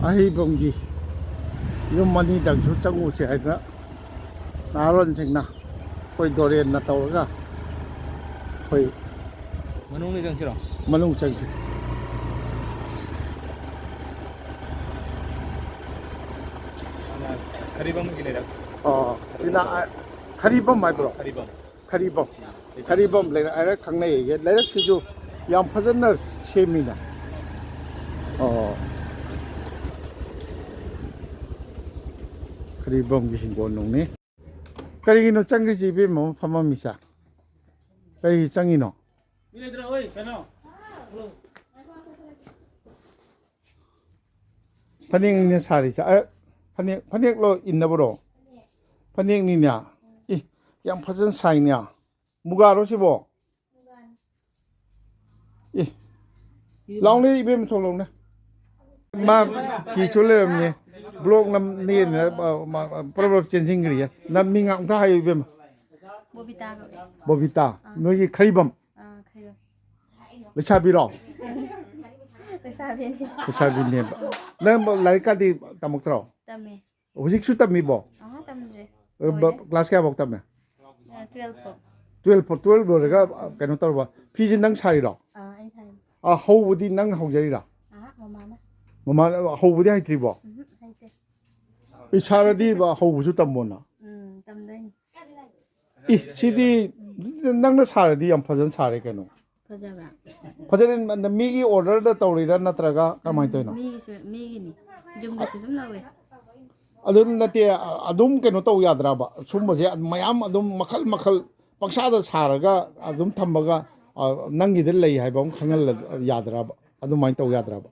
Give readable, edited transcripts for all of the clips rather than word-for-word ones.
아이봉기 이런만이 당초 짜고 오세요 하여튼 나런 생나 거의 노래나 떠오르가 거의 Manung ni jang siro. 만원 장식 Ana karibam gini dah. 지나 카리범 말브로 Karibam. 카리범 레 아래 강내 얘기 레 치주 양 퍼졌나 세미나 카리범 기신 고농네 까리기노 짱기 집에 뭐 파마미사 까리 짱이노 Bila terus, oi, kena. 파닝니 사리자 파닝로 있나보로 파닝니냐 이양 퍼진 사이냐 무가로 시보 이 랑리 입에 통롱네 마 기출레름니 블록 남니 프로블 젠징 그리야 남밍앙 다 하여 입에 보비타 너희 카리범 레차비로 레차비니 너뭐 라이카디 따먹더라 Tame. 오직 수땀이 뭐 Tamje. 클래스 가 먹다며 12. 12 로가 그노 떨어 피진 능 사리로 Anh thầy. 하우디 능 하우자리라 Mama na. 뭐만 하우디 하이트리보 Hay te. 이 사라디 바 하우주 땀모나 Tâm đây. 이 시디 능나 사라디 양 퍼전 사레 그노 Bây giờ bạn. 퍼전은 미기 오더더 떠리라 나트라가 가만히 떠이나 Mi ni. Dùng cái sử dụng lâu rồi. adun nate adum keno to yadraba sumbase mayam adum makhal pangsada saraga adum thambaga nangi de lei haibam khangal yadraba adum mai to yadraba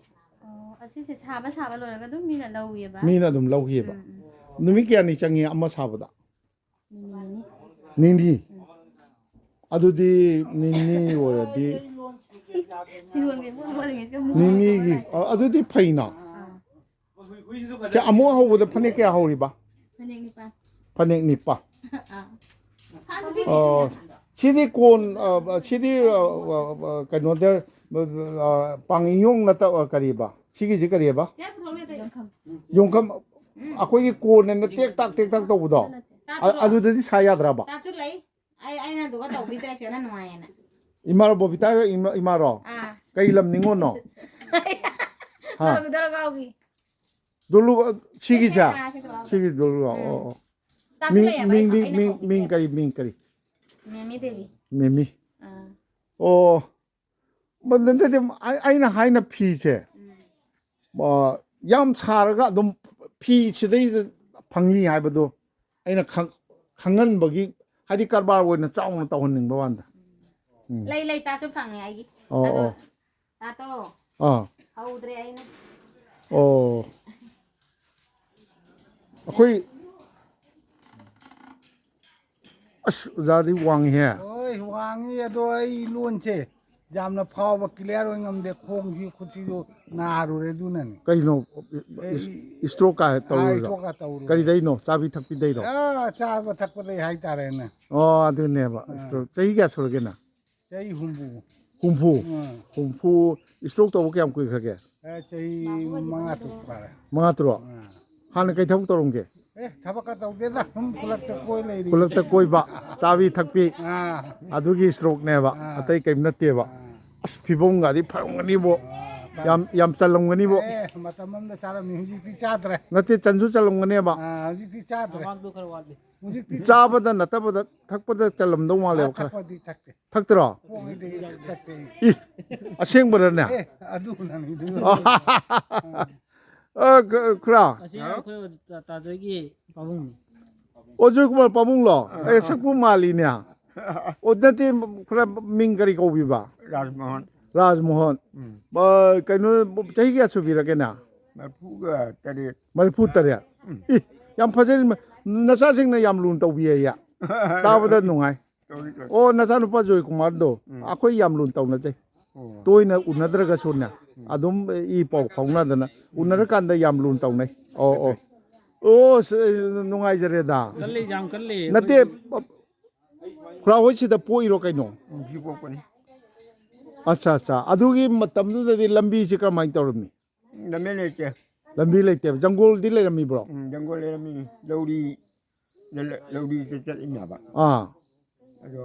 Asi se saba rồi cái đó mi là lâu vậy ba. mina adum lauhiba numi kya ni changi amma sabada Ni. nindi adudi nindi oradi Luôn cái mua cái mua. nindi gi adudi phaina 자 아무 하고도 파닉 게 하오리바 Anh đi pa. 파닉 니빠 시디콘 시디 그노데 방이용 나타 까리바 시기지 까리바 용감 아코이 코는 땡딱 또부도 아주들이 사야더라바 Ta chút lấy ai là tụi có tàu vịt ra sửa nó ngoài nè 이마로 보비타 이마로 à 까일람 닝고노 tao vịt ra gao gì 놀루 시기자 sẽ có 시기 놀루 ta chút lấy à vậy 민까리 mẹ mi tê 메미 à 뭐 근데 아이나 하이나 피제 뭐 얌차르가 좀 피치데 방이 하이버도 아이나 강한 버기 하디 까바고는 짜오는 떠오는 거 완다 lấy ta chút phẳng này ai ta to hầu tre ai nè 거의 자디 왕해 ôi hoàng ấy đôi luôn chứ giảm là phao và kia rồi ngầm để không gì cũng chỉ na rồi đấy này 그이노 스트로카 ai 떠오르다 có cả tàu rồi 그리데이노 사비 탁비데이노 à cha và thật có đây hay ta đây nè 아드네 봐 스트로 저기가 소르게나 chơi hùng bù 홈푸 스트로크도 오게 함고 그게 chơi mang atu para 망아들어 하는 게 더욱 떠오른 게 thapa cả tàu kia ra không có lật coi này đi 굴럭다 꼬이바 사비 탁비 à 아두기 스트로크 내봐 아따이 게임 나띠봐 피봉가디 파롱가니 뭐 얌 짤롱가니 뭐 mà tao mắm là cha là mình chỉ cha rồi 나띠 짠수 짤롱가니 봐 à chỉ cha rồi Mak tu kerwa di. chỉ 짜보다 나따보다 탁보다 짤럼도 말래요 thắc đi thắc đi 탁 들어 phong đi thắc đi 이 생버렸네 adu này đúng 그라 Kasi aku tak lagi pabung ni. 어제 그말 빠봉러 에 sakpu 말이냐 어때 그라 민가리 고비바 Rajmohan Rajmohan 뭐 그노 자기가 소비라게나 Mapuga tadi 말 푸터야 이 얌파젤 나사생나 얌룬 또비야 다보다 농아이 오 나사노 빠조이 కుమార్도 아코이 얌룬 또나제 또이나 우나드라가 소냐 아돔 이 뽀 공나드나 우나르간다 얌룬 또네 오 ꯑꯣ ꯅꯨꯡꯉꯥꯏꯖꯔꯦꯗ कल्ले जाम कल्ले ꯅꯠꯇꯦ ꯈꯨꯔꯥ ꯍꯣꯏꯁꯤꯗ ꯄꯣꯛꯏꯔꯣ ꯀꯩꯅꯣ ꯁꯤ ꯄꯣꯛꯄꯅꯤ ꯑꯠꯆꯥ ꯑꯠꯆꯥ ꯑꯗꯨꯒꯤ ꯃꯇꯝꯗꯨꯗꯗꯤ ꯂꯝꯕꯤꯁꯤ ꯀꯔꯝꯍꯥꯏꯅ ꯇꯧꯔꯝꯃꯤ ꯂꯝꯕꯤ ꯂꯩꯇꯦ ꯂꯝꯕꯤ ꯂꯩꯇꯦꯕ ꯖꯪꯒꯣꯜꯗꯤ ꯂꯩꯔꯝꯃꯤꯕ꯭ꯔꯣ ꯖꯪꯒꯣꯜ ꯂꯩꯔꯝꯃꯤ ꯂꯧꯔꯤꯗ ꯆꯠꯂꯤꯅꯦꯕ ꯑꯥ ꯑꯗꯣ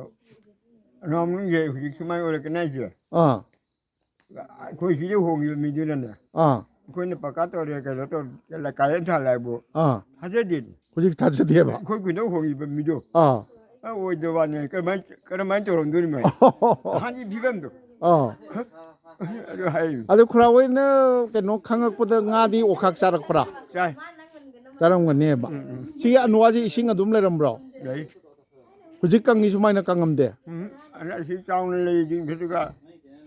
ꯅꯣꯡꯃꯁꯦ ꯍꯧꯖꯤꯛ ꯁꯨꯃꯥꯏꯅ ꯑꯣꯏꯔꯛꯀꯅꯤ ꯍꯥꯏꯁꯦ ꯑꯥ ꯑꯩꯈꯣꯏ ꯁꯤꯗ ꯍꯣꯡꯉꯤꯕ ꯃꯤꯗꯨꯅꯅꯦ ꯑꯥ ꯑꯩꯈꯣꯏꯅ ꯄꯀꯥ ꯇꯧꯔꯦ ꯀꯩꯅꯣ ꯇꯧꯔꯦ ꯂꯩꯀꯥꯏꯗ ꯊꯥꯜꯂꯦ ꯍꯥꯏꯕꯨ ꯑꯥ ꯊꯥꯖꯗꯦ ꯍꯧꯖꯤꯛ ꯊꯥꯖꯗꯦꯕ ꯑꯩꯈꯣꯏ ꯈꯨꯅꯧ ꯍꯣꯡꯉꯤꯕ ꯃꯤꯗꯣ ꯑꯥ ꯑꯣꯏꯗꯕ ꯋꯥꯅꯤ ꯀꯔꯝꯍꯥꯏꯅ ꯇꯧꯔꯝꯗꯣꯏꯅꯣ ꯍꯥꯟꯅꯒꯤ ꯐꯤꯕꯝꯗꯣ ꯑꯥ ꯑꯗꯨ ꯍꯥꯏ ꯑꯗꯨ ꯈꯨꯔꯥ ꯍꯣꯏꯅ ꯀꯩꯅꯣ ꯈꯪꯉꯛꯄꯗ ꯉꯥꯗꯤ ꯑꯣꯈꯥꯛ ꯆꯥꯔꯛꯄ꯭ꯔꯥ ꯆꯥꯏ ꯆꯥꯔꯝꯒꯅꯦꯕ ꯁꯤꯒꯤ ꯑꯅꯨꯋꯥꯁꯤ ꯏꯁꯤꯡ ꯑꯗꯨꯝ ꯂꯩꯔꯝꯕ꯭ꯔꯣ ꯂꯩ ꯍꯧꯖꯤꯛ ꯀꯪꯉꯤ ꯁꯨꯃꯥꯏꯅ ꯀꯪꯉꯝꯗꯦ ꯑꯁꯤ ꯆꯥꯎꯅ ꯂꯩꯗꯨꯒ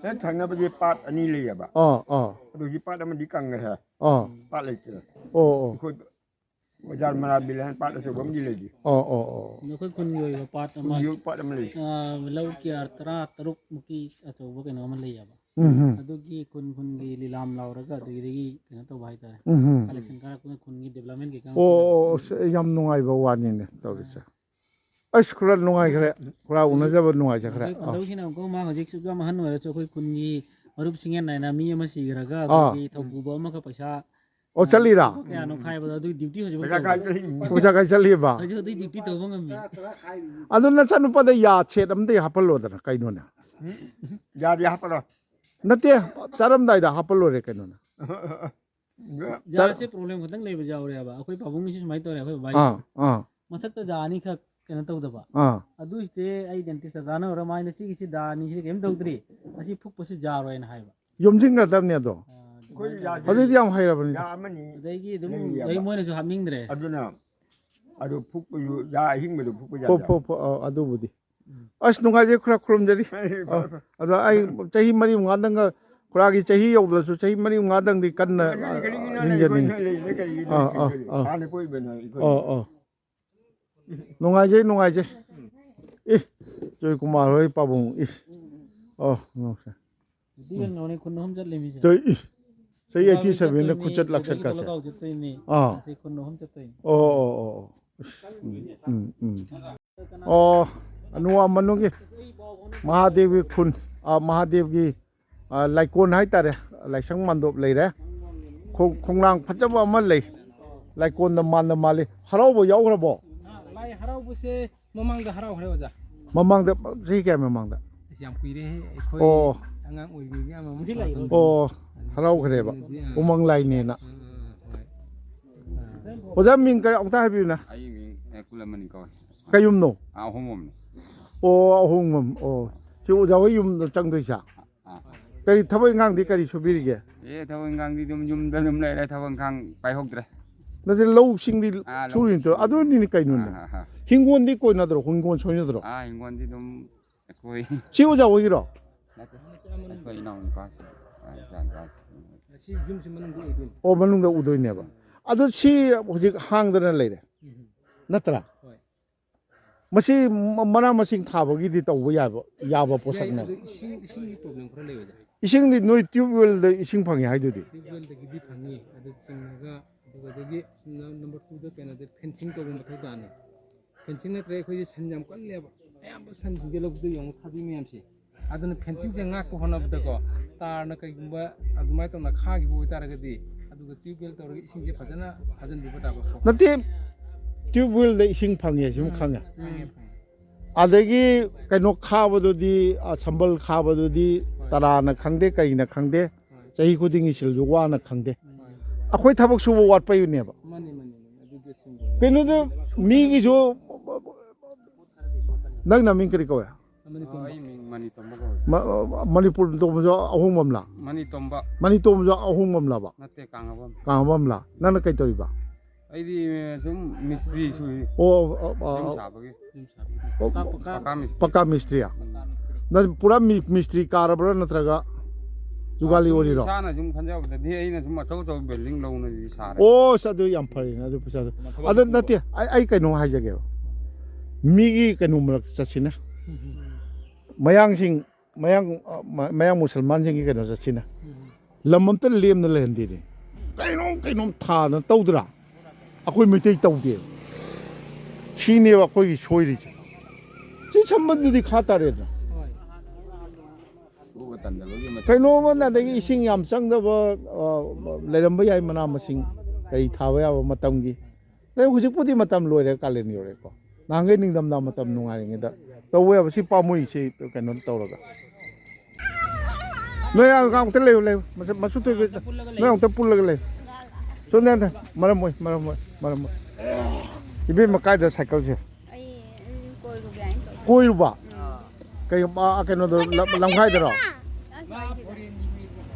ꯍꯦꯛ ꯊꯪꯅꯕꯗꯤ ꯄꯥꯠ ꯑꯅꯤ ꯂꯩꯌꯦꯕ ꯑꯥ ꯑꯥ ꯑꯗꯨ ꯍꯧꯖꯤꯛ ꯄꯥꯠ ꯑꯃꯗꯤ ꯀꯪꯈ꯭ꯔꯦ ꯑꯥ ꯄꯥꯠ ꯂꯩꯇꯦ ꯑꯣ ꯑꯣ ꯑꯩꯈꯣꯏ ꯕꯖꯥꯔ ꯃꯅꯥ ꯕꯤꯜ ꯄꯥꯠ ꯑꯆꯧꯕ ꯑꯃꯗꯤ ꯂꯩꯔꯤ ꯑꯣ ꯑꯣ ꯑꯣ नखोई खुनगी ओइबा पार्ट अमा ꯄꯥꯠ ꯑꯃ ꯂꯩ ꯂꯧ ꯀꯤꯌꯥꯔ 13 मुकी अचौबा कꯩꯅꯣ ꯑꯃ ꯂꯩꯌꯦꯕ ꯎꯝ ꯑꯗꯨꯒꯤ ꯈꯨꯟꯒꯤ ꯂꯤꯂꯥꯝ ꯂꯥꯎꯔꯒ ꯑꯗꯨꯗꯒꯤ ꯀꯩꯅꯣ ꯇꯧꯕ ꯍꯥꯏꯇꯥꯔꯦ ꯎꯝ ꯀꯂꯦꯛꯁꯟ ꯀꯥꯔꯛꯄꯅ ꯈꯨꯟꯒꯤ ꯗꯦꯕꯂꯞꯃꯦꯟ ꯀꯩꯀꯥ ꯑꯣ ꯌꯥꯝ ꯅꯨꯡꯉꯥꯏꯕ ꯋꯥꯅꯤꯅꯦ ꯇꯧꯔꯤꯁꯦ ꯑꯁ ꯈꯔ ꯅꯨꯡꯉꯥꯏꯈ꯭ꯔꯦ ꯈꯔ ꯎꯅꯖꯕ ꯅꯨꯡꯉꯥꯏꯖꯈ꯭ꯔꯦ ꯑꯩꯈꯣꯏ ꯄꯟꯗꯧꯁꯤꯅ ꯑꯃꯨꯛꯀ ꯃꯥ ꯍꯧꯖꯤꯛꯁꯨ ꯌꯥꯝ ꯑꯍꯟ ꯑꯣꯏꯔꯁꯨ ꯑꯩꯈꯣꯏ ꯈꯨꯟꯒꯤ ꯃꯔꯨꯞꯁꯤꯡ ꯅꯥꯏꯅ ꯃꯤ ꯑꯃ ꯁꯤꯈ꯭ꯔꯒ ꯑꯩꯈꯣꯏꯒꯤ ꯊꯧꯄꯨꯕ ꯑꯃꯒ ꯄꯩꯁꯥ ꯑꯣ ꯆꯠꯂꯤꯔꯥ ꯀꯌꯥꯅꯣ ꯈꯥꯏꯕꯗꯣ ꯑꯗꯨꯒꯤ ꯗ꯭ꯌꯨꯇꯤ ꯍꯧꯖꯤꯛ ꯄꯩꯁꯥ ꯈꯥꯏ ꯆꯠꯂꯤ ꯄꯩꯁꯥ ꯀꯥꯏ ꯆꯠꯂꯤꯕ ꯍꯧꯖꯤꯛ ꯑꯗꯨꯒꯤ ꯗ꯭ꯌꯨꯇꯤ ꯇꯧꯕ ꯉꯝꯃꯤ ꯑꯗꯨ ꯅꯆꯥꯅꯨꯄꯥꯗ ꯌꯥ ꯁꯦꯠ ꯑꯝꯇ ꯍꯥꯞꯄꯜꯂꯣꯗꯅ ꯀꯩꯅꯣꯅꯦ ꯌꯥꯗꯤ ꯍꯥꯞꯄꯔꯣ ꯅꯠꯇꯦ ꯆꯥꯔꯝꯗꯥꯏꯗ ꯍꯥꯞꯄꯜꯂꯣꯏꯔꯦ ꯀꯩꯅꯣꯅꯦ ꯖꯥꯔꯁꯦ ꯄ꯭ꯔꯣꯕ꯭ꯂꯦꯝ ꯈꯛꯇꯪ ꯂꯩꯕ ꯌꯥꯎꯔꯦꯕ ꯑꯩꯈꯣꯏ ꯄꯥꯕꯨꯡꯒꯤꯁꯨ ꯁꯨꯃꯥꯏꯅ ꯇꯧꯔꯦ ꯑꯩꯈꯣꯏ ꯑꯥ ꯕꯕꯥꯒꯤꯁꯨ ꯑꯥ ꯃꯊꯛꯇ ꯖꯥ ꯑꯅꯤꯈꯛ ꯀꯩꯅꯣ ꯇꯧꯗꯕ ꯑꯥ ꯑꯗꯨꯏꯁꯦ ꯑꯩ ꯗꯦꯟꯇꯤꯁꯇ ꯇꯥꯟꯅꯔ ꯃꯥꯏꯅ ꯁꯤꯒꯤꯁꯤ ꯗꯥ ꯑꯅꯤꯁꯤ ꯀꯩꯝ ꯇꯧꯗ꯭ꯔꯤ ꯑꯁꯤ ꯐꯨꯛꯄꯁꯤ ꯖꯥꯔꯣꯏꯅ ꯍꯥꯏꯕ ꯌꯣꯝꯁꯤꯟꯒꯗꯕꯅꯤ ꯑꯗꯣ ꯍꯧꯖꯤꯛꯇꯤ ꯌꯥꯝ ꯍꯩꯔꯕꯅꯤꯗ ꯌꯥ ꯑꯃꯅꯤ ꯑꯗꯒꯤ ꯑꯗꯨꯝ ꯂꯩꯔꯤꯑꯕ ꯑꯗꯩ ꯃꯣꯏꯅꯁꯨ ꯍꯥꯞꯅꯤꯡꯗ꯭ꯔꯦ ꯑꯗꯨꯅ ꯑꯗꯨ ꯐꯨꯛꯄꯁꯨ ꯌꯥ ꯑꯍꯤꯡꯕꯗꯨ ꯐꯨꯛꯄ ꯐꯣ ꯌꯥꯗꯦ ꯐꯣ ꯐꯣ ꯑꯗꯨꯕꯨꯗꯤ ꯑꯁ ꯅꯨꯡꯉꯥꯏꯖꯩ ꯈꯨꯔꯥ ꯈꯨꯔꯨꯝꯖꯔꯤ ꯑꯗꯣ ꯑꯩ ꯆꯍꯤ 3-4ꯗꯪꯒ ꯈꯨꯔꯥꯒꯤ ꯆꯍꯤ ꯌꯧꯗ꯭ꯔꯁꯨ ꯆꯍꯤ 3-4ꯗꯪꯗꯤ ꯀꯟꯅ ꯍꯤꯡꯖꯅꯤꯡꯉꯤ ꯍꯥꯟꯅ ꯄꯣꯛꯏꯕꯅ ꯑꯩꯈꯣꯏ ꯑꯣ ꯅꯨꯡꯉꯥꯏꯖꯩ ꯅꯨꯡꯉꯥꯏꯖꯩ ꯏ ꯖꯣꯏꯀꯨꯃꯥꯔ ꯍꯣꯏ ꯄꯥꯕꯨꯡ ꯏ ꯅꯨꯡꯉꯥꯏ ꯅꯨꯡꯇꯤꯒꯤ ꯈꯨꯟ ꯑꯍꯨꯝ ꯆꯠꯂꯤꯃꯤꯁꯦ ꯆꯍꯤ 87ꯗ ꯈꯨꯆꯠ ꯂꯥꯛꯆꯠꯀꯁꯦ ꯆꯠꯇꯣꯏꯅꯤ ꯈꯨꯟ ꯑꯍꯨꯝ ꯆꯠꯇꯣꯏꯅꯤ ꯑꯣ ꯑꯅꯨꯋꯥ ꯃꯅꯨꯡꯒꯤ ꯃꯍꯥꯗꯦꯕꯒꯤ ꯈꯨꯟ ꯃꯍꯥꯗꯦꯕꯒꯤ ꯂꯥꯏꯀꯣꯟ ꯍꯥꯏꯇꯥꯔꯦ ꯂꯥꯏꯁꯪ ꯃꯥꯟꯗꯣꯞ ꯂꯩꯔꯦ ꯈꯣꯡꯅꯥꯡ ꯐꯖꯕ ꯑꯃ ꯂꯩ ꯂꯥꯏꯀꯣꯟꯗ ꯃꯥꯟꯅ ꯃꯥꯜꯂꯤ ꯍꯔꯥꯎꯕ ꯌꯥꯎꯈ꯭ꯔꯕꯣ ꯂꯥꯏ ꯍꯔꯥꯎꯕꯁꯦ ꯃꯃꯥꯡꯗ ꯍꯔꯥꯎꯈ꯭ꯔꯦ ꯑꯣꯖꯥ ꯃꯃꯥꯡꯗ ꯆꯍꯤ ꯀꯌꯥ ꯃꯃꯥꯡꯗ ꯌꯥꯝ ꯀꯨꯏꯔꯦ ꯑꯩꯈꯣꯏ ꯑꯣ ꯑꯉꯥꯡ ꯑꯣꯏꯔꯤꯉꯩ ꯑꯃꯁꯤ ꯂꯩ ꯑꯣ ꯍꯔꯥꯎꯈ꯭ꯔꯦꯕ ꯎꯃꯪ ꯂꯥꯏꯅꯦꯅ ꯑꯣꯖꯥ ꯃꯤꯡ ꯀꯔꯤ ꯑꯃꯨꯛꯇ ꯍꯥꯏꯕꯤꯌꯨꯅ ꯑꯩ ꯃꯤꯡ ꯀꯨꯂꯃꯅꯤ ꯀꯧꯏ ꯀꯩꯌꯨꯝꯅꯣ ꯑꯍꯣꯡꯕꯝꯅꯤ ꯑꯣ ꯑꯍꯣꯡꯕꯝ ꯑꯣ ꯁꯤ ꯑꯣꯖꯥ ꯍꯣꯏ ꯌꯨꯝꯗ ꯆꯪꯗꯣꯏꯁꯦ ꯀꯔꯤ ꯊꯕꯛ ꯏꯪꯈꯥꯡꯗꯤ ꯀꯔꯤ ꯁꯨꯕꯤꯔꯤꯒꯦ ꯊꯕꯛ ꯏꯪꯈꯥꯡꯗꯤ ꯑꯗꯨꯝ ꯌꯨꯝꯗ ꯑꯗꯨꯝ ꯂꯩꯔꯦ ꯊꯕꯛ ꯏꯪꯈꯥꯡ ꯄꯥꯏꯍꯧꯗ꯭ꯔꯦ ꯅꯠꯇꯦ ꯂꯧꯁꯤꯡꯗꯤ ꯂꯧ ꯁꯨꯔꯤ ꯅꯠꯇ꯭ꯔꯣ ꯑꯗꯨꯅꯤꯅꯦ ꯀꯩꯅꯣꯅꯦ ꯍꯤꯡꯒꯣꯜꯗꯤ ꯀꯣꯏꯅꯗ꯭ꯔꯣ ꯍꯤꯡꯒꯣꯜ ꯁꯣꯏꯅꯗ꯭ꯔꯣ ꯍꯤꯡꯒꯣꯜꯗꯤ ꯑꯗꯨꯝ ꯑꯩꯈꯣꯏ ꯁꯤ ꯑꯣꯖꯥ ꯍꯣꯏꯒꯤꯔꯣ ꯅꯠꯇꯦ ꯑꯩꯈꯣꯏ ꯏꯅꯥꯎ ꯅꯨꯄꯥꯁꯤ ꯁꯤ ꯌꯨꯝꯁꯤ ꯃꯅꯨꯡꯗ ꯑꯣꯏꯗꯣꯏꯅꯤ ꯑꯣ ꯃꯅꯨꯡꯗ ꯎꯗꯣꯏꯅꯦꯕ ꯑꯗꯨ ꯁꯤ ꯍꯧꯖꯤꯛ ꯍꯥꯡꯗꯅ ꯂꯩꯔꯦ ꯅꯠꯇ꯭ꯔꯥ ꯃꯁꯤ ꯃꯅꯥ ꯃꯁꯤꯡ ꯊꯥꯕꯒꯤꯗꯤ ꯇꯧꯕ ꯌꯥꯕ ꯄꯣꯠꯁꯛꯅꯦ ꯏꯁꯤꯡꯒꯤ ꯄ꯭ꯔꯣꯕ꯭ꯂꯦꯝ ꯈꯔ ꯂꯩꯕꯗ ꯏꯁꯤꯡꯗꯤ ꯅꯣꯏ ꯇ꯭ꯌꯨꯕꯋꯦꯜꯗ ꯏꯁꯤꯡ ꯐꯪꯉꯦ ꯍꯥꯏꯗꯨꯗꯤ ꯇ꯭ꯌꯨꯕꯋꯦꯜꯗꯒꯤꯗꯤ ꯐꯪꯉꯤ ꯑꯗꯨ ꯆꯤꯡꯉꯒ ꯑꯗꯨꯒ ꯑꯗꯒꯤ ꯅꯝꯕꯔ 2ꯗ ꯀꯩꯅꯣꯗ ꯐꯦꯟꯁꯤꯡ ꯇꯧꯕ ꯃꯊꯧ ꯇꯥꯅꯤ ꯐꯦꯟꯁꯤꯡ ꯅꯠꯇ꯭ꯔꯦ ꯑꯩꯈꯣꯏꯁꯦ ꯁꯟ ꯌꯥꯝ ꯀꯜꯂꯦꯕ ꯑꯌꯥꯝꯕ ꯁꯟꯁꯤꯡꯁꯦ ꯂꯧꯕꯨꯛꯇ ꯌꯦꯡꯉꯨ ꯊꯥꯕꯤ ꯃꯌꯥꯝꯁꯦ ꯑꯗꯨꯅ ꯐꯦꯟꯁꯤꯡꯁꯦ ꯉꯥꯛꯄ ꯍꯣꯠꯅꯕꯗꯀꯣ ꯇꯥꯔꯅ ꯀꯩꯒꯨꯝꯕ ꯑꯗꯨꯃꯥꯏꯅ ꯇꯧꯅ ꯈꯥꯈꯤꯕ ꯑꯣꯏꯇꯥꯔꯒꯗꯤ ꯑꯗꯨꯒ ꯇ꯭ꯌꯨꯕꯋꯦꯜ ꯇꯧꯔꯒ ꯏꯁꯤꯡꯁꯦ ꯐꯖꯅ ꯊꯥꯖꯤꯟꯕꯤꯕ ꯇꯥꯕ ꯅꯠꯇꯦ ꯇ꯭ꯌꯨꯕꯋꯦꯜꯗ ꯏꯁꯤꯡ ꯐꯪꯉꯦ ꯁꯤꯃ ꯈꯪꯉꯦ ꯑꯗꯒꯤ ꯀꯩꯅꯣ ꯈꯥꯕꯗꯨꯗꯤ ꯁꯝꯕꯜ ꯈꯥꯕꯗꯨꯗꯤ ꯇꯔꯥꯅ ꯈꯪꯗꯦ ꯀꯔꯤꯅ ꯈꯪꯗꯦ ꯆꯍꯤ ꯈꯨꯗꯤꯡꯒꯤ ꯁꯤꯜꯁꯨ ꯋꯥꯅ ꯈꯪꯗꯦ ꯑꯩꯈꯣꯏ ꯊꯕꯛ ꯁꯨꯕ ꯋꯥꯠꯄꯩꯅꯦꯕ ꯀꯩꯅꯣꯗ ꯃꯤꯒꯤꯁꯨ ꯅꯪ ꯅꯃꯤꯡ ꯀꯔꯤ ꯀꯧꯋꯦ ꯑꯩ ꯃꯤꯡ ꯃꯅꯤ ꯇꯣꯝꯕ ꯀꯧꯏ ꯃꯅꯤꯄꯨꯔ ꯇꯣꯝꯕꯁꯨ ꯑꯍꯣꯡꯕꯝꯂꯥ ꯃꯅꯤ ꯇꯣꯝꯕ ꯃꯅꯤ ꯇꯣꯝꯕꯁꯨ ꯑꯍꯣꯡꯕꯝꯂꯥꯕ ꯅꯠꯇꯦ ꯀꯥꯡꯉꯕꯝ ꯀꯥꯡꯕꯝꯂꯥ ꯅꯪꯅ ꯀꯩ ꯇꯧꯔꯤꯕ ꯑꯩꯗꯤ ꯁꯨꯝ ꯃꯤꯁꯇ꯭ꯔꯤ ꯁꯨꯏ ꯌꯨꯝ ꯁꯥꯕꯒꯤ ꯄꯀꯥ ꯃꯤꯁꯇ꯭ꯔꯤ ꯄꯛꯀꯥ ꯃꯤꯁꯇ꯭ꯔꯤꯌꯥ ꯄꯨꯔꯥ ꯃꯤꯁꯇ꯭ꯔꯤ ꯀꯥꯔꯕ꯭ꯔꯥ ꯅꯠꯇ꯭ꯔꯒ ꯖꯨꯒꯥꯂꯤ ꯑꯣꯏꯔꯤꯔꯣ ꯏꯁꯥꯅ ꯁꯨꯝ ꯈꯟꯖꯕꯗꯗꯤ ꯑꯩꯅ ꯁꯨꯝ ꯑꯆꯧ ꯑꯆꯧꯕ ꯕꯤꯜꯗꯤꯡ ꯂꯧꯅꯗꯤ ꯁꯥꯔꯦ ꯑꯣ ꯑꯗꯨ ꯌꯥꯝ ꯐꯔꯦꯅꯦ ꯑꯗꯨ ꯄꯩꯁꯥꯗꯣ ꯑꯗꯨ ꯅꯠꯇꯦ ꯑꯩ ꯀꯩꯅꯣ ꯍꯥꯏꯖꯒꯦꯕ ꯃꯤꯒꯤ ꯀꯩꯅꯣ ꯃꯔꯛꯇ ꯆꯠꯁꯤꯅꯦ ꯃꯌꯥꯡ ꯃꯨꯁꯜꯃꯥꯟꯁꯤꯡꯒꯤ ꯀꯩꯅꯣ ꯆꯠꯁꯤꯅꯦ ꯂꯝ ꯑꯝꯇ ꯂꯦꯝꯅ ꯂꯩꯍꯟꯗꯦꯅꯦ ꯀꯩꯅꯣꯝ ꯊꯥꯗꯅ ꯇꯧꯗ꯭ꯔꯥ ꯑꯩꯈꯣꯏ ꯃꯩꯇꯩ ꯇꯧꯗꯦ ꯁꯤꯅꯦꯕ ꯑꯩꯈꯣꯏꯒꯤ ꯁꯣꯏꯔꯤꯁꯦ ꯁꯤ ꯁꯝꯕꯟꯗꯨꯗꯤ ꯈꯥ ꯇꯥꯔꯦꯗꯅ ꯎꯕ ꯇꯟꯗꯕꯒꯤ ꯃꯇꯝ ꯀꯩꯅꯣꯝꯃ ꯑꯗꯒꯤ ꯏꯁꯤꯡ ꯌꯥꯝ ꯆꯪꯗꯕ ꯂꯩꯔꯝꯕ ꯌꯥꯏ ꯃꯅꯥ ꯃꯁꯤꯡ ꯀꯩ ꯊꯥꯕ ꯌꯥꯕ ꯃꯇꯝꯒꯤ ꯑꯗꯩ ꯍꯧꯖꯤꯛꯄꯨꯗꯤ ꯃꯇꯝ ꯂꯣꯏꯔꯦ ꯀꯥꯂꯦꯟ ꯌꯧꯔꯦꯀꯣ ꯅꯍꯥꯟꯈꯩ ꯅꯤꯡꯊꯝꯊꯥ ꯃꯇꯝ ꯅꯨꯡꯉꯥꯏꯔꯤꯉꯩꯗ ꯇꯧꯕ ꯌꯥꯕ ꯁꯤ ꯄꯥꯝꯃꯨꯏꯁꯤ ꯀꯩꯅꯣ ꯇꯧꯔꯒ ꯅꯣꯏ ꯑꯃꯨꯛꯇ ꯂꯩꯌꯨ ꯂꯩꯌꯨ ꯃꯁꯨ ꯇꯣꯏꯕ ꯅꯣꯏ ꯑꯃꯨꯛꯇ ꯄꯨꯜꯂꯒ ꯂꯩꯌꯨ ꯁꯣꯝꯗ ꯃꯔꯝ ꯑꯣꯏ 이베 까이다 사이클ꯁꯦ 꼬이루바 그ꯩꯅꯣꯗꯣ ꯂꯝꯈꯥꯏꯗꯔꯣ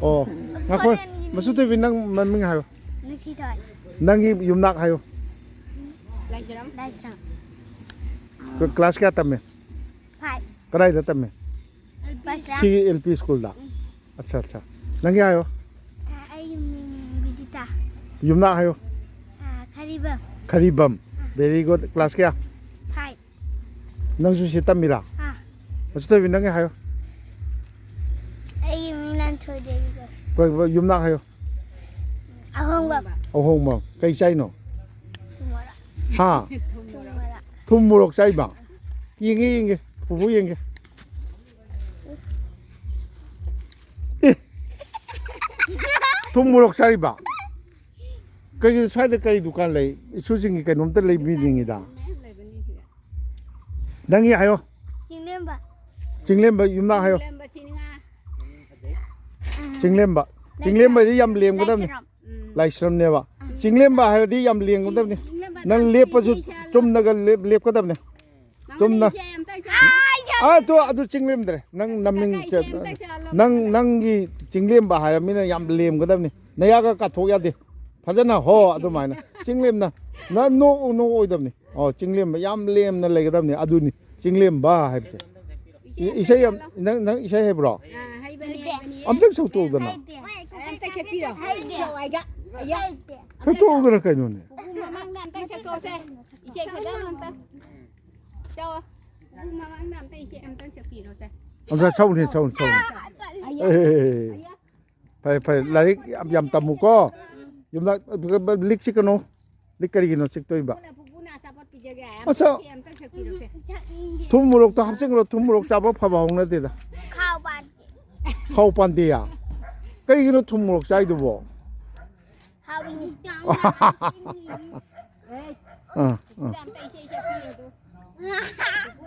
ꯑꯣ ꯉꯈꯣꯏ ꯃꯁꯨꯇꯣꯏꯕꯤ ꯅꯪ ꯃꯃꯤꯡ ꯍꯥꯏꯌꯣ ꯅꯪꯒꯤ ꯌꯨꯝꯅꯥꯛ ꯍꯥꯏꯌꯣ ꯀ꯭ꯂꯥꯁ ꯀꯌꯥ ꯇꯝꯃꯦ ꯀꯗꯥꯏꯗ ꯇꯝꯃꯦ ꯁꯤꯒꯤ LP 스쿨ꯗ ꯑꯠꯆꯥ ꯑꯠꯆꯥ ꯅꯪꯒꯤ ꯍꯥꯏꯌꯣ ꯌꯨꯝꯅꯥꯛ ꯍꯥꯏꯌꯣ ꯈꯔꯤꯕꯝ ꯕꯦꯔꯤ ꯒꯨꯗ ꯀ꯭ꯂꯥꯁ ꯀꯌꯥ ꯅꯪꯁꯨ ꯁꯤ ꯇꯝꯃꯤꯔꯥ ꯃꯁꯨꯇꯣꯏꯕꯤ ꯅꯪꯒꯤ ꯍꯥꯏꯌꯣ ꯌꯨꯝꯅꯥꯛ ꯍꯥꯏꯌꯣ ꯑꯍꯣꯡꯕꯝ ꯀꯩ ꯆꯥꯏꯅꯣ ꯍꯥ ꯊꯨꯝ ꯃꯣꯔꯣꯛ ꯆꯥꯏꯕ ꯌꯦꯡꯒꯦ ꯄꯨꯄꯨ ꯌꯦꯡꯒꯦ ꯊꯨꯝ ꯃꯣꯔꯣꯛ ꯆꯥꯔꯤꯕ ꯀꯩꯒꯤꯅꯣ ꯁ꯭ꯋꯥꯏꯗ ꯀꯔꯤ ꯗꯨꯀꯥꯟ ꯂꯩ ꯏꯁꯨꯁꯤꯡꯒꯤ ꯀꯩꯅꯣꯝꯇ ꯂꯩꯕꯤꯅꯤꯡꯉꯤꯗ ꯅꯪꯒꯤ ꯍꯥꯏꯌꯣ ꯆꯤꯡꯂꯦꯝꯕ ꯌꯨꯝꯅꯥꯛ ꯍꯥꯏꯌꯣ ꯆꯤꯡꯂꯦꯝꯕꯗꯤ ꯌꯥꯝ ꯂꯦꯝꯒꯗꯕꯅꯤ ꯂꯥꯏꯁ꯭ꯔꯝꯅꯦꯕ ꯆꯤꯡꯂꯦꯝꯕ ꯍꯥꯏꯔꯗꯤ ꯌꯥꯝ ꯂꯦꯝꯒꯗꯕꯅꯤ ꯅꯪ ꯂꯦꯞꯄꯁꯨ ꯆꯨꯝꯅꯒ ꯂꯦꯞꯀꯗꯕꯅꯤ ꯆꯨꯝꯅ ꯑꯗꯨ ꯆꯤꯡꯂꯦꯝꯗ꯭ꯔꯦ ꯅꯪ ꯅꯃꯤꯡ ꯅꯪꯒꯤ ꯆꯤꯡꯂꯦꯝꯕ ꯍꯥꯏꯔꯕꯅꯤꯅ ꯌꯥꯝ ꯂꯦꯝꯒꯗꯕꯅꯤ ꯅꯌꯥꯒ ꯀꯥꯊꯣꯛ ꯌꯥꯗꯦ ꯐꯖꯅ ꯍꯣ ꯑꯗꯨꯃꯥꯏꯅ ꯆꯤꯡꯂꯦꯝꯅ ꯅꯣꯛꯑꯣꯏꯗꯕꯅꯤ ꯆꯤꯡꯂꯦꯝꯕ ꯌꯥꯝ ꯂꯦꯝꯅ ꯂꯩꯒꯗꯕꯅꯤ ꯑꯗꯨꯅꯤ ꯆꯤꯡꯂꯦꯝꯕ ꯍꯥꯏꯕꯁꯦ 이세이 ꯅꯪ 이세이 해보라. 엄청 속도오더나. 속도오더나 까이노네. 엄청 서운해. 파이 라릭 얌 따무고. 염나 릭 찍어노. 릭 가리기노 찍도이바. 아싸. tumurok to hamsing ro tumurok sabo phaba hongna de da khau pan de ya kai gino tumurok sai du bo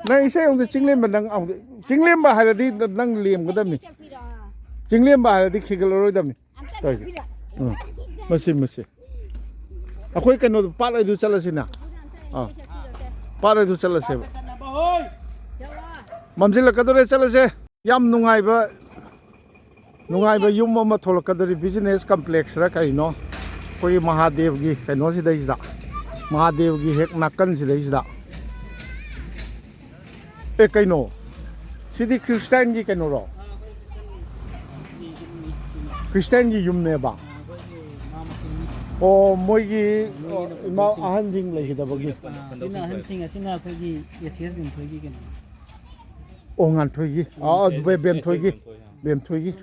nai sai ong de chinglem ba nang ong chinglem ba ha di nang lem ga dam ni chinglem ba ha di khigel ro dam ni to masi akhoi kano pat ai du chalasina 빠르도 잘라세요. 맘질라까도래 잘라세. 얌 누가이바 윰마마 톨까도리 비즈니스 컴플렉스라 카이노. कोई महादेव की कनो सिदा महादेव की हेक नाकन सिदा ए कनो सिदी Christian की कनो रो Christian की युमनेबा 오 모이기 마 아한징 레히다 보기 지나 한싱 아시나 거기 예시스 좀 거기게 옹안 토기 뱀 토기 뱀 토기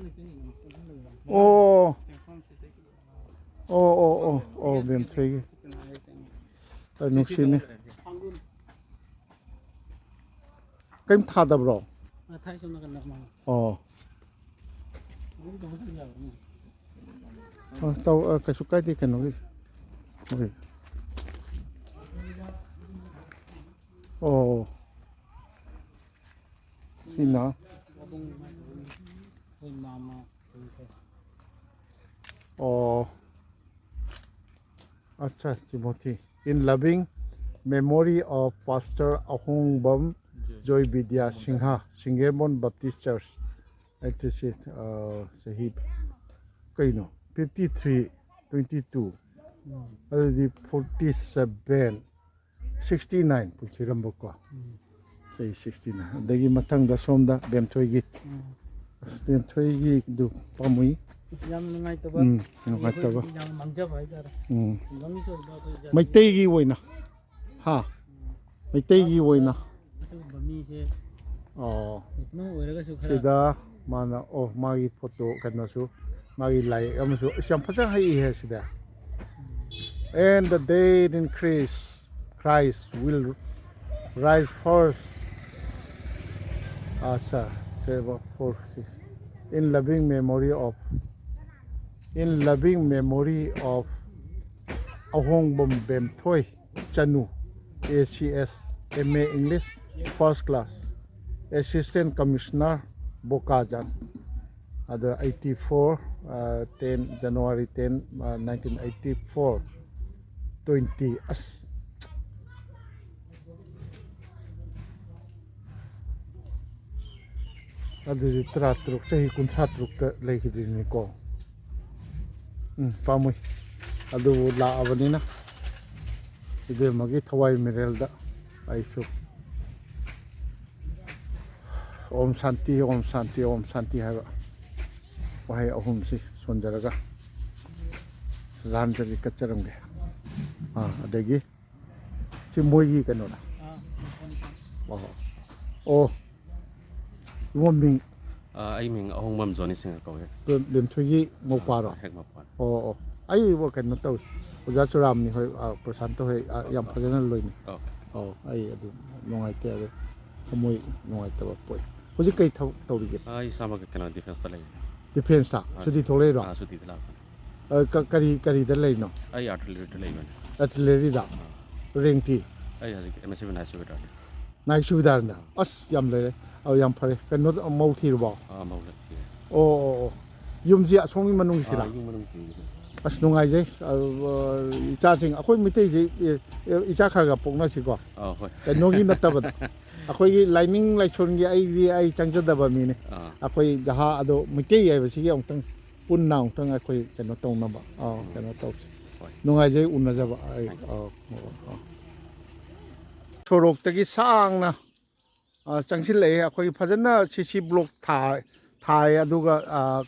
녹시네 그럼 타다 브로 타이 좀 나간다 tao cái số cái thì cái nó cái xin nó अच्छा Timothy in loving memory of Pastor Ahongbam Joy Vidya Singha Singermon Baptist Church it is Sahib Kaino 53 22 already 47 69 puchirambo 69 dagi matangda somda bemthoigi du pamui yam nungai to ba yam mangja bai dar lami so ba to maitei gi oina ha maitei gi oina bami se no oiraga su khara sida mana magi photo kanno su magi lai amsu syam phasa hai he sida and the dead in Christ will rise first. Asa 4 6 in loving memory of Ahong Bom Bem Thoi Chanu ACS MA English first class Assistant Commissioner Bokajan ada 84 10 January 10 1984 20 as ꯑꯗꯨꯗꯤ 13 ꯆꯍꯤ 53ꯇ ꯂꯩꯈꯤꯗ꯭ꯔꯤꯅꯤꯀꯣ ꯄꯥꯝꯃꯨꯏ ꯑꯗꯨꯕꯨ ꯂꯥꯛꯑꯕꯅꯤꯅ ꯏꯕꯦꯝꯃꯒꯤ ꯊꯋꯥꯏ ꯃꯤꯔꯦꯜꯗ ꯑꯩꯁꯨ ओम शांति ओम शांति ओम शांति है वही अहम से सोनजरगा रामचंद्र कच्चरंगे हाँ अदेगी चिमोई कनोला ओ वोमिंग आई मिंग अहोंगमम जोनी सिंह कौवे लेमथुगी मोपारो हेक मपान ओ आई वो कनो तो ओजा चुराम नि होय प्रशांत होय याम फजन लोइनी ओके ओ आई अदु नोंगाइते अदु खमोय नोंगाइतबा पोय होजी कई तौरीगे आई सामा केना डिफेंस ता लई डिफेंस ता सुदी थोले रो सुदी ला करी द लेनो आई आर्टिलरी ता लई बने आर्टिलरी दा रेंगटी आई हजी एमएससी बना सुविधा नाइक सुविधा ना अस याम ले औ याम फरे कनो मौ थीरबो मौले ओ युमजी असोंगी मनुंग सिरा यु मनुंग थी अस नुंगाइ जे इचा सिंग अखोय मितै जे इचा खागा पोंगना सिको होय कनोगी नतबद अखोई लाइनिंग लाइसोनगी आई चंगजदबा मीने अखोई गहा अदो मितै आइबसिगी अमतंग पुन्ना अमतंग अखोई कनो तौनबा कनो तौस नुंगाइ जे उनजबा आई सोरोक्तगी सांगना चंगसिले अखोई फजना सीसी ब्लॉक थाय अदुगा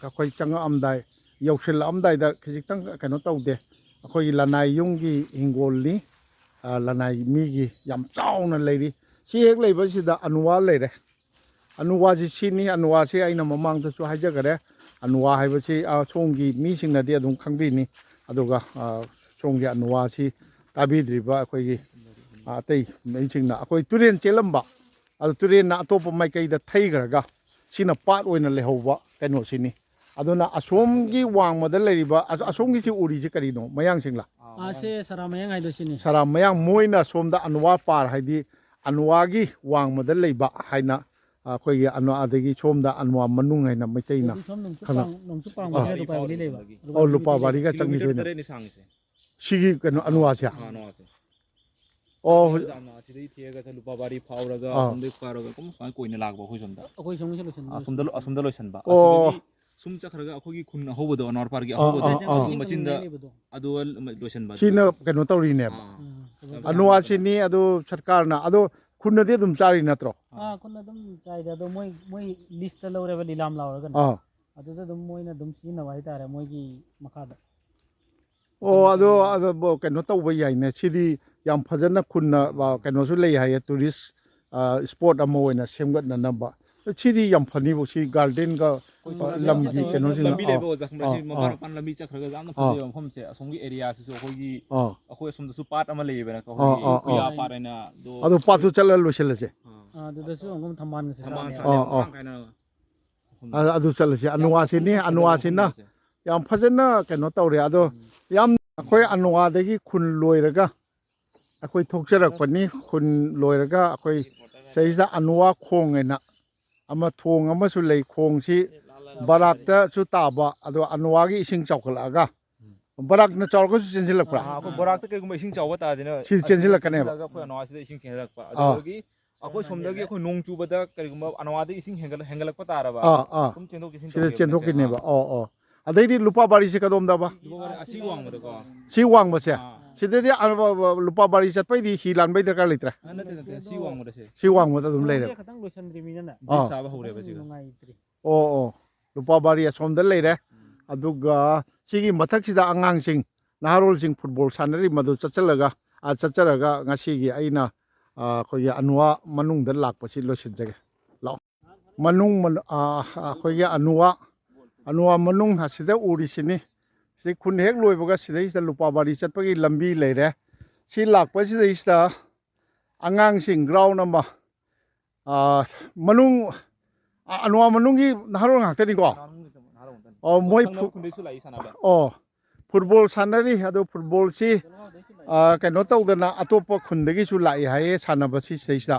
अखोई चंगअमदाय यौसिलअमदायदा खिजितंग कनो तौदे अखोई लनाई युंगी हिंगोलनी लनाई मीगी याम चावना लेरी सी हेक लेबसिदा अनुवा लेरे अनुवा जी सीनी अनुवा से आइना ममांगदसु हाइजगरे अनुवा हाइबसी सोंगी मीसिंगनादि अदुम खंगबिनी अदुगा सोंगी अनुवा सी ताबिद्रिबा अखोई अतै मीसिंगना अखोई तुरेन चेलंबा अदु तुरेन अतोप माइकैदा थैगरगा सिना पाट ओइना लेहौबा कैनो सिनी अदुना असोमगी वांगमदा लेरिबा असोमगी सी उरी जी करिनो मयांग सिंगला आसे सरामयंग हाइदो सिनी सरा मयांग मोइना सोमदा अनुवा पार हाइदी अनुवागी वांगमदा लेबा हाइना अखोई अनु आदगी सोमदा अनुवा मनुंग हाइना मैतैना ओ लुपा बारीगा चंगी दोइना सिगी कनो अनुवासिया ओ सिदई थिएगा च लुपा बारी फावरगा समदे पारगा कम साइ कोइना लागबो होय समदा अखोई सोंगी लोसन असमदा लोइसनबा ओ सुम चखरगा अखोगी खुन होबदो अनवर पारगी होबदो मचिंदा अदु लोइसनबा सिना कनो तौरीने अनुवासिनी अदु सरकारना अदु खुन्नदे दुम चारी नत्रो खुन्ना दुम चाइदा दो मोय लिस्ट लौरेबा लिलाम लावरगन अदुदा दुम मोइना दुम सिना वाइ तारे मोयगी मखादा ओ अदो कनो तौबा याइने सिदी याम फजना खुन्ना कनोसु लेय हाय टूरिस्ट स्पॉट अमा ओइना सेमगतना नबा सिदी याम फनीबो सी गार्डन का लमगी कनोसि लंबी लेबो जखमरासि मबार पान लंबी चखरगा जामना फजे मफमसे असोंगी एरिया सिसु अखोगी अखोय समदसु पार्ट अमा लेयबना का होगी कुया पारेना दो अदो पातु चल लोसेलसे दुदसु अंगम थमान से अदु चलसे अनुवासिना याम फजना कनो तौरे अदो याम अखोय अनुवादगी खुन लोइरगा अखोई थोक्चरकपनी खुन लोइरगा अखोई सैजा अनुवा खोंगेना अमा थोंग अमसु लेइ खोंगसी बराकता सु ताबा अदो अनुवागी इसिंग चौखलागा बराकना चौरगसु चेंजिलकपरा अखो बराकता केगुम इसिंग चौवा तादिना सि चेंजिलकनेबा अखो अनुवासिदा इसिंग चेंजिलकपा अदोगी अखो सोमदगी अखो नोंग चुबदा केगुम अनुवादी इसिंग हेंगलकपा ताराबा सुम चेंदोक इसिंग सिदा चेंदोकिनेबा अदैदी लुपा बारी से कदोमदाबा असि वांगमदको सी वांगबसे सिददी लुपा बारी चटपैदी हि लानबै दरकार लेत्रा नते सि वांगमदसे सी वांगमदा दुम लेरे खतंग लोसनद्रि मिनना साबा हौरेबा सिगा ओ लुपा बारी असोमदा लेरे अदुगा सिगी मथक्सिदा आंगांसिंग नाहारोलसिंग football सानरी मदु चचलगा ngasiगी aina khoya anwa manungda lakpasi losinjage law manung khoya anwa manung hasida urisini สิคุณเฮกรวยบอกว่าสิได้จะลุปาบารีจัดไปกินลำบีเลยเด้สิหลักไปสิได้จะอังางสิงเรานำบ่มนุงอันว่ามนุงที่นารุงหักเต็มก่อมวย 군대술라 이사나베 ฟุตบอลสันนี่ฮะดูฟุตบอลสิกันโนตเอาเดินอัตโปคุณเด็กสุดไหลให้สันบัสิเสีย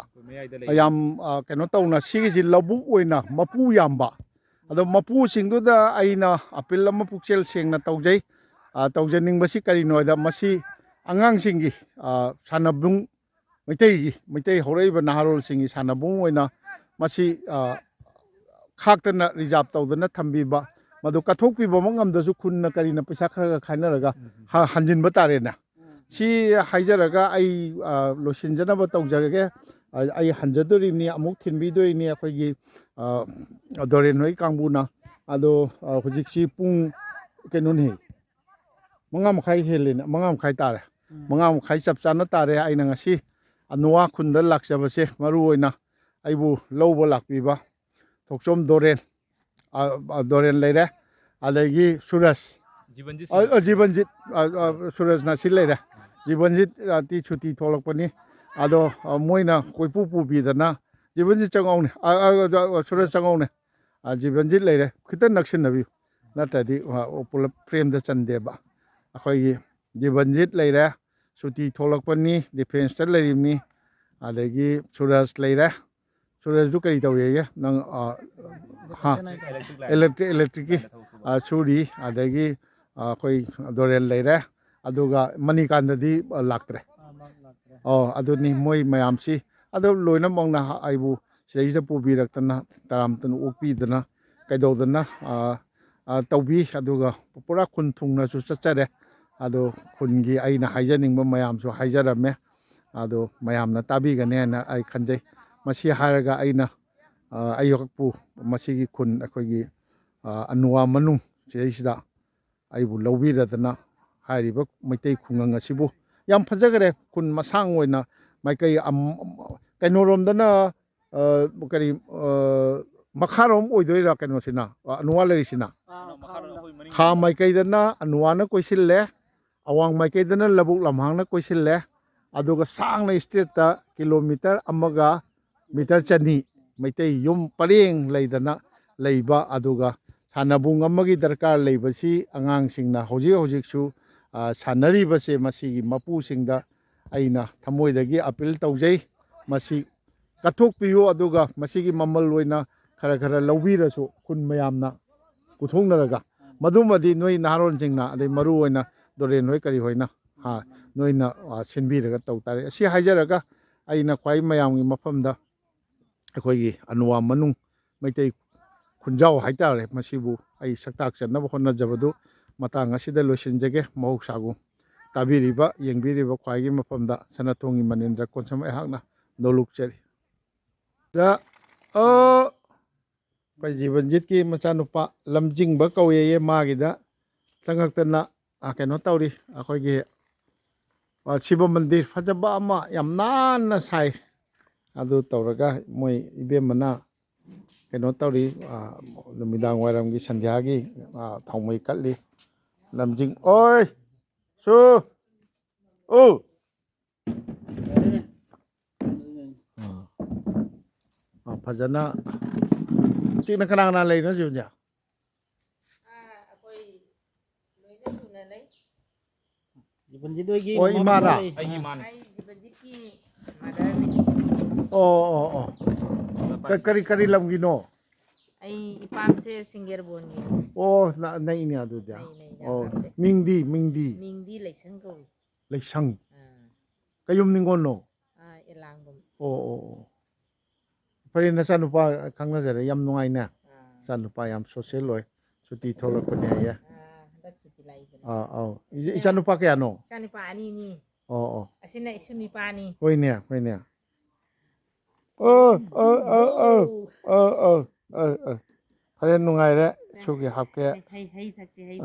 ยามกันโนตเอานะสิกิลบุไว้นะมาปูยามบะอะดูมาปูสิ่งตัวdaไอ้นะอพิลมาปูเชลเสียงนะตัวใจนิ่งบัสิการินอยdaมาสิอังางสิ่งกีสันบุงไม่เตยหัวไรเป็นนาฮารุลสิ่งกีสันบุงไว้นะมาสิข้ากันนะริจับตัวนั้นทำบีบะมาดูกระทบปีบมังงามดูสุคุณนักการินไปสักครั้งขันนั่นแหละก็หันจินบัตรเรนะชีหายใจแล้วก็ไอ้โลชินจะนับตัวจากแกไอ้หันจะตัวนี้อมุกทินบีตัวนี้คุยกี่ดอเรนไว้กลางบุญนะอะดูคุยชีปุ่งแกนุ่นเหมังงามใครเฮลินะมังงามใครตาเลยมังงามใครจับจานตาเลยไอ้นังชีอันนัวคุณเดินหลักจะไปเสมารู้ไว้นะไอ้บูเล่าบหลักปีบะถูกชมดอเรนดอเรนเลยเด้อะไรกี่สุรัส 지번지 จีบันจิตสุรัสน่ะสิเลยเด้จีบันจิตที่ชุติทอลกปนี้อะดูมวยนะคุยปูบีแต่นะจีบันจิตจังเอาเนี่ยสุรัสจังเอาเนี่ยจีบันจิตเลยเด้คือตั้งนักชินนะวิวนั่นแต่ที่ปุระเพรมเดชันเดบะคุยจีบันจิตเลยเด้ชุติทอลกปนี้ดิเฟนส์เลยนี่อะไรกี่สุรัสเลยเด้สุรัสดูกันอีกตัวเองนั่งฮะอิเล็กทริกชูดีอะไรกี่คุยดอเรนเลยเด้อะดูก็มันนี่กันดีหลักเลยอะดูนี่มวยไม่ยามสิอะดูลอยน้ำมองนะไอ้บูเสียจะปูบีรักตันนะตามตันอุปีตันนะไกดอตันนะตัวบีอะดูก็ปุระคุณทุงนะสุดจัดเลยอะดูคุณกี่ไอ้นะหายใจหนึ่งมันไม่ยามสุหายใจแบบนี้อะดูไม่ยามนะตาบีกันเนี่ยนะไอ้ขันใจมาชี้หายก็ไอ้นะไอ้ยกปูมาชี้คุณไอ้คุยอันวัวมนุงเสียสิดาไอ้บุลวีระตันนะหายรีบไม่เตยคุงงังสิบุยามพัชกเลยคุณมาสร้างไว้นะไม่เคยไกโนรมดันนะบุคลีมาคารมโอ้ยด้วยรักกันมาสินะอนุวัลเลยสินะข้าไม่เคยดันนะอนุวัลนะคุยสิเล่อวังไม่เคยดันนะระบุลำหางนะคุยสิเล่อะดูก็สร้างในสตรีทกิโลเมตรอัมกามิตรจันนี่ไม่เตยยมปริงเลยดันนะเลยบ้าอะดูก็สานบุงอัมกีดรการเลยบัสิอ่างสิงนะฮจิชูสานรีบัสิมาสิมาปูสิงดาไอ้นะทำมวยเด็กอพิลตัวใจมาสิกระทุกปิวอะดูก็มาสิกิมัมมลวยนะขระลวีระสุคุณไม่ยามนะกุทุ่งนั่นแหละก็มาดูมาดีหน่วยนารอนจริงนะอะไรมารู้ไว้นะโดเรนไว้กันดีไว้นะฮะหน่วยนะเช่นบีระก็ตัวตายเสียหายจะระก็ไอ้นะควายไม่ยามมาพัมดาคุยอันวามนุงไม่ได้คุณเจ้าหายใจเลยมาสิบูไอ้สักตักเสร็จนะบางคนน่าจะมาดูมาตั้งอาศัยได้ลชินเจเกมาหุกสากุตาบีริบะยังบีริบะควายกิมาพัมดาสนัทงอิมันอินทร์คนสมัยหักนะโดลุกเจริไปจีบันจิตกีมาจานุปะลำจิงบะเกาเย่มากิดะสังกัดนะแค่นอตเอาดิคุยกี่ชิบมันดีพระเจ้าบ้ามายำนานนะใส่ดูตัวละก็มวยอีเบียมันนะแค่นอตเอาดิมีดังไว้รำกิสัญญากีทองไม่กัดลิลำจิงโอ้ยสู้โอ้พระเจ้านะจริงนักนางนั่นเลยนะสิวจ้ะโอ้ยมาละ ไอ้อีมัน โอ้kari lam gino Ay ipam se singer boni. oh na ini adu dia oh mingdi Mingdi lai sang ko. sang kayum ningon no Ilang bom. oh pare na sanu pa kang na jare yam nungai na sanu pa yam social loy suti tholak pa ne ya Dat cuti lai. sanu pa kaya no Sani pa ani ni. oh Asina isuni pa ni. hoy ne pare nungai re suki hap ke Hay thak chi hay.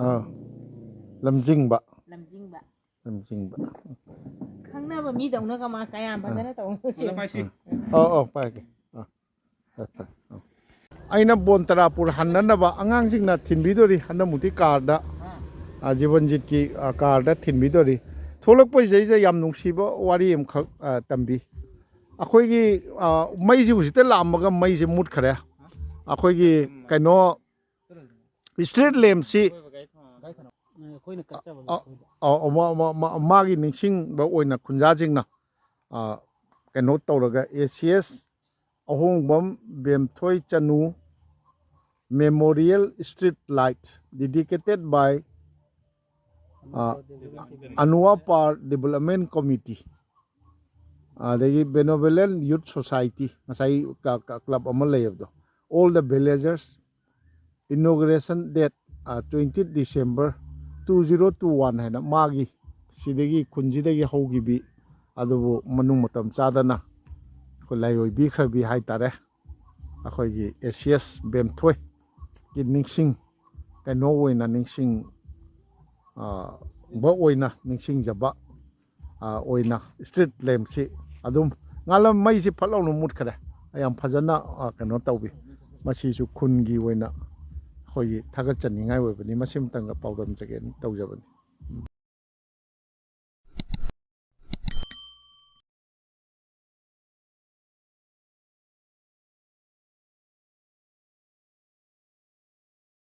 lam jing ba Lamjing ba. Khang na ba mi dong na ka ma kaya ba na tong. Wala pa si. pa ke aina bon tara pur hanna na ba angang sing na thin bi do ri hanna muti kar da ꯖꯤꯕꯟꯖꯤꯠꯀꯤ ꯀꯥꯔꯗ ꯊꯤꯟꯕꯤꯗꯣꯔꯤ ꯊꯣꯛꯂꯛꯄꯁꯤꯗꯩꯁꯤꯗ ꯌꯥꯝ ꯅꯨꯡꯁꯤꯕ ꯋꯥꯔꯤ ꯑꯃꯈꯛ ꯇꯝꯕꯤ ꯑꯩꯈꯣꯏꯒꯤ ꯃꯩꯁꯤ ꯍꯧꯖꯤꯛꯇ ꯂꯥꯛꯑꯝꯃꯒ ꯃꯩꯁꯤ ꯃꯨꯠꯈ꯭ꯔꯦ ꯑꯩꯈꯣꯏꯒꯤ ꯀꯩꯅꯣ ꯏꯁꯇ꯭ꯔꯤꯠ ꯂꯦꯝꯞꯁꯤ ꯃꯥꯒꯤ ꯅꯤꯡꯁꯤꯡꯕ ꯑꯣꯏꯅ ꯈꯨꯟꯖꯥꯁꯤꯡꯅ ꯀꯩꯅꯣ ꯇꯧꯔꯒ ACS ꯑꯍꯣꯡꯕꯝ ꯕꯦꯝꯊꯣꯏ ꯆꯅꯨ ꯃꯦꯃꯣꯔꯤꯌꯦꯜ ꯏꯁꯇ꯭ꯔꯤꯠ ꯂꯥꯏꯠ ꯗꯤꯗꯤꯀꯦꯇꯦꯠ ꯕꯥꯏ ꯑꯅꯨꯋꯥ ꯄꯥꯔ ꯗꯦꯕꯂꯞꯃꯦꯟ ꯀꯣꯃꯤꯇꯤ ꯑꯗꯒꯤ ꯕꯦꯅꯣꯕꯦꯂꯦꯟ ꯌꯨꯠ ꯁꯣꯁꯥꯏꯇꯤ ꯉꯁꯥꯏ ꯀ꯭ꯂꯕ ꯑꯃ ꯂꯩꯕꯗꯣ all the villagers ꯏꯅꯣꯒ꯭ꯔꯦꯁꯟ date 20 December 2021 ꯍꯥꯏꯅ ꯃꯥꯒꯤ ꯁꯤꯗꯒꯤ ꯈꯨꯟꯁꯤꯗꯒꯤ ꯍꯧꯈꯤꯕꯤ ꯑꯗꯨꯕꯨ ꯃꯅꯨꯡ ꯃꯇꯝ ꯆꯥꯗꯅ ꯑꯩꯈꯣꯏ ꯂꯥꯏꯑꯣꯏꯕꯤꯈ꯭ꯔꯕꯤ ꯍꯥꯏꯇꯥꯔꯦ ꯑꯩꯈꯣꯏꯒꯤ ACS ꯕꯦꯝꯊꯣꯏꯒꯤ ꯅꯤꯡꯁꯤꯡ ꯀꯩꯅꯣ ꯑꯣꯏꯅ ꯑꯣꯏꯅ ꯅꯤꯡꯁꯤꯡꯖꯕ ꯑꯣꯏꯅ ꯏꯁꯇ꯭ꯔꯤꯠ ꯂꯦꯝꯞꯁꯤ ꯑꯗꯨꯝ ꯉꯥꯜꯂꯝ ꯃꯩꯁꯤ ꯐꯠ ꯂꯥꯎꯅ ꯃꯨꯠꯈ꯭ꯔꯦ ꯌꯥꯝ ꯐꯖꯅ ꯀꯩꯅꯣ ꯇꯧꯕꯤ ꯃꯁꯤꯁꯨ ꯈꯨꯟꯒꯤ ꯑꯣꯏꯅ ꯑꯩꯈꯣꯏꯒꯤ ꯊꯥꯒꯠꯆꯅꯤꯡꯉꯥꯏ ꯑꯣꯏꯕꯅꯤ ꯃꯁꯤꯃꯇꯪꯒ ꯄꯥꯎꯗꯝꯖꯒꯦꯅ ꯇꯧꯖꯕꯅꯤ